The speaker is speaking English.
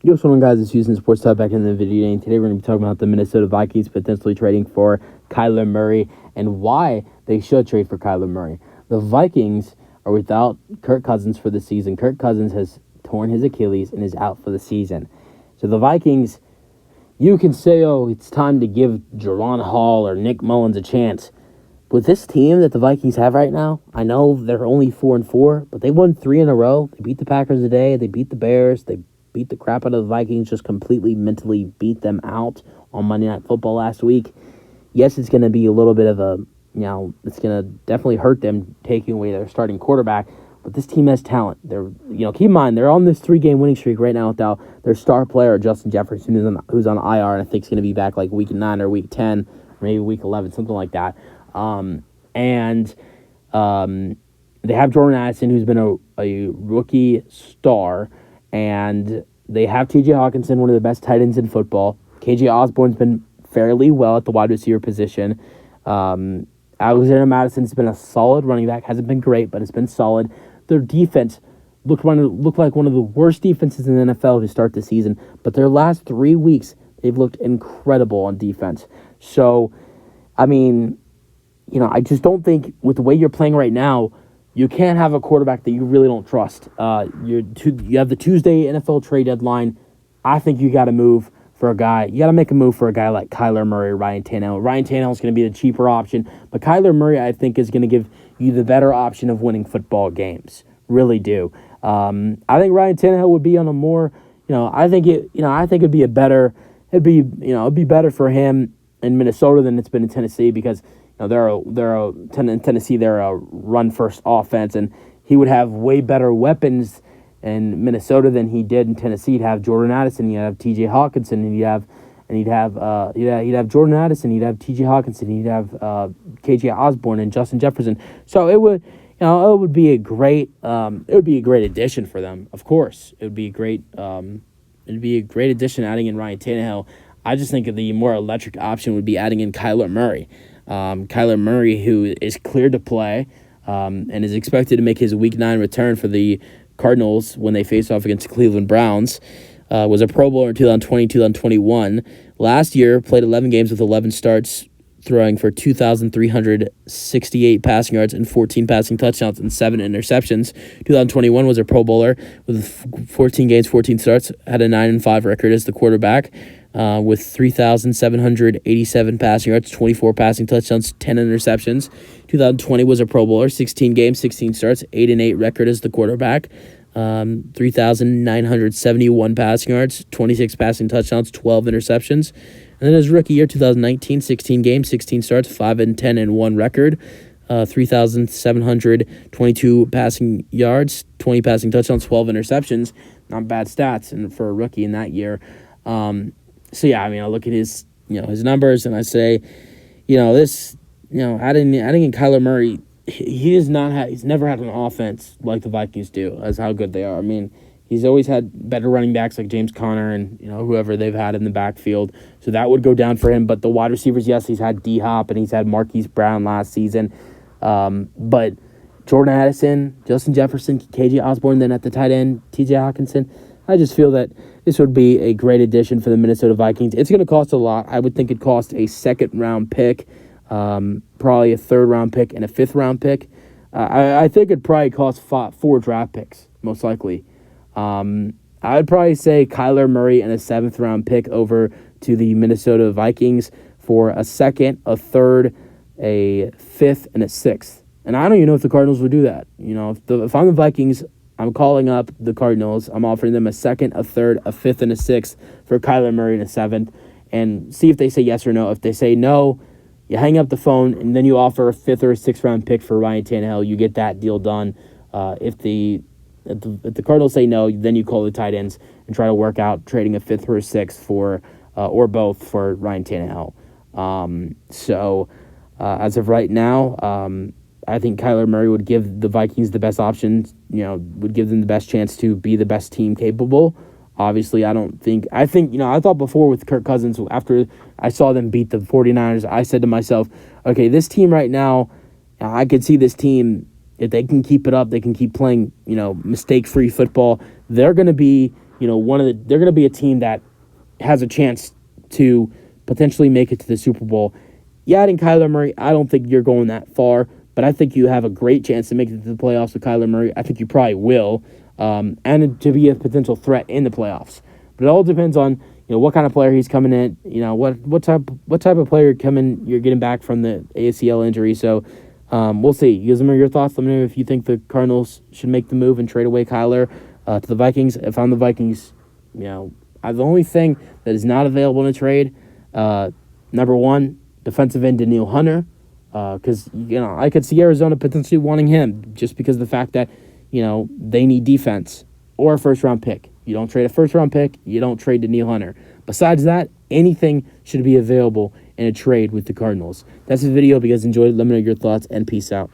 Yo, what's going on, guys? It's Houston Sports Talk back in the video. And today we're going to be talking about the Minnesota Vikings potentially trading for Kyler Murray and why they should trade for Kyler Murray. The Vikings are without Kirk Cousins for the season. Kirk Cousins has torn his Achilles and is out for the season. So the Vikings, you can say, oh, it's time to give Jaron Hall or Nick Mullins a chance. With this team that the Vikings have right now, I know they're only 4-4, but they won 3 in a row. They beat the Packers today. They beat the Bears. They beat the crap out of the Vikings, just completely mentally beat them out on Monday Night Football last week. Yes, it's going to be a little bit of a, it's going to definitely hurt them taking away their starting quarterback, but this team has talent. Keep in mind, they're on this 3-game winning streak right now without their star player, Justin Jefferson, who's on IR, and I think he's going to be back like week 9 or week 10, or maybe week 11, something like that. They have Jordan Addison, who's been a rookie star, and they have T.J. Hawkinson, one of the best tight ends in football. K.J. Osborne's been fairly well at the wide receiver position. Alexander Madison's been a solid running back. Hasn't been great, but it's been solid. Their defense looked like one of the worst defenses in the NFL to start the season, but their last 3 weeks, they've looked incredible on defense. So, I I just don't think with the way you're playing right now, you can't have a quarterback that you really don't trust. You have the Tuesday NFL trade deadline. I think you got to move for a guy. You got to make a move for a guy like Kyler Murray, Ryan Tannehill. Ryan Tannehill is going to be the cheaper option, but Kyler Murray, I think, is going to give you the better option of winning football games. Really do. I think Ryan Tannehill would be on a more, I think it'd be it'd be better for him in Minnesota than it's been in Tennessee because. In Tennessee, they're a run-first offense, and he would have way better weapons in Minnesota than he did in Tennessee. He'd have Jordan Addison, he'd have T.J. Hawkinson, he'd have Jordan Addison, he'd have T.J. Hawkinson, he'd have K.J. Osborne and Justin Jefferson. So it would be a great addition for them. Of course, it'd be a great addition adding in Ryan Tannehill. I just think the more electric option would be adding in Kyler Murray. Kyler Murray, who is cleared to play and is expected to make his Week 9 return for the Cardinals when they face off against the Cleveland Browns, was a Pro Bowler in 2020, 2021. Last year, played 11 games with 11 starts, throwing for 2,368 passing yards and 14 passing touchdowns and 7 interceptions. 2021 was a Pro Bowler with 14 games, 14 starts, had a 9-5 record as the quarterback. With 3,787 passing yards, 24 passing touchdowns, 10 interceptions. 2020 was a Pro Bowler, 16 games, 16 starts, 8-8 record as the quarterback. 3,971 passing yards, 26 passing touchdowns, 12 interceptions. And then his rookie year, 2019, 16 games, 16 starts, 5-10-1 record. 3,722 passing yards, 20 passing touchdowns, 12 interceptions. Not bad stats and for a rookie in that year. I look at his numbers and I say, adding in Kyler Murray, he's never had an offense like the Vikings do, as how good they are. He's always had better running backs like James Conner and, whoever they've had in the backfield. So that would go down for him. But the wide receivers, yes, he's had D-Hop and he's had Marquise Brown last season. But Jordan Addison, Justin Jefferson, K.J. Osborne, then at the tight end, T.J. Hawkinson. I just feel that this would be a great addition for the Minnesota Vikings. It's going to cost a lot. I would think it'd cost a second-round pick, probably a third-round pick, and a fifth-round pick. I think it'd probably cost 4 draft picks, most likely. I would probably say Kyler Murray and a 7th-round pick over to the Minnesota Vikings for a second, a third, a fifth, and a 6th. And I don't even know if the Cardinals would do that. If I'm the Vikings, I'm calling up the Cardinals. I'm offering them a second, a third, a fifth, and a 6th for Kyler Murray and a 7th, and see if they say yes or no. If they say no, you hang up the phone, and then you offer a 5th or a 6th-round pick for Ryan Tannehill. You get that deal done. If the Cardinals say no, then you call the tight ends and try to work out trading a 5th or a 6th for or both for Ryan Tannehill. As of right now, I think Kyler Murray would give the Vikings the best option, would give them the best chance to be the best team capable. Obviously, I thought before with Kirk Cousins, after I saw them beat the 49ers, I said to myself, okay, this team right now, I could see this team, if they can keep it up, they can keep playing, mistake-free football, they're going to be they're going to be a team that has a chance to potentially make it to the Super Bowl. Yeah, adding Kyler Murray, I don't think you're going that far, but I think you have a great chance to make it to the playoffs with Kyler Murray. I think you probably will, and to be a potential threat in the playoffs. But it all depends on what kind of player he's coming in. What type of player you're getting back from the ACL injury. So we'll see. You guys, your thoughts. Let me know if you think the Cardinals should make the move and trade away Kyler to the Vikings. If I'm the Vikings, the only thing that is not available in a trade, number one, defensive end Danielle Hunter, because I could see Arizona potentially wanting him just because of the fact that they need defense or a first-round pick. You don't trade a first-round pick. You don't trade Danielle Hunter. Besides that, anything should be available in a trade with the Cardinals. That's the video. If you guys enjoyed it, let me know your thoughts, and peace out.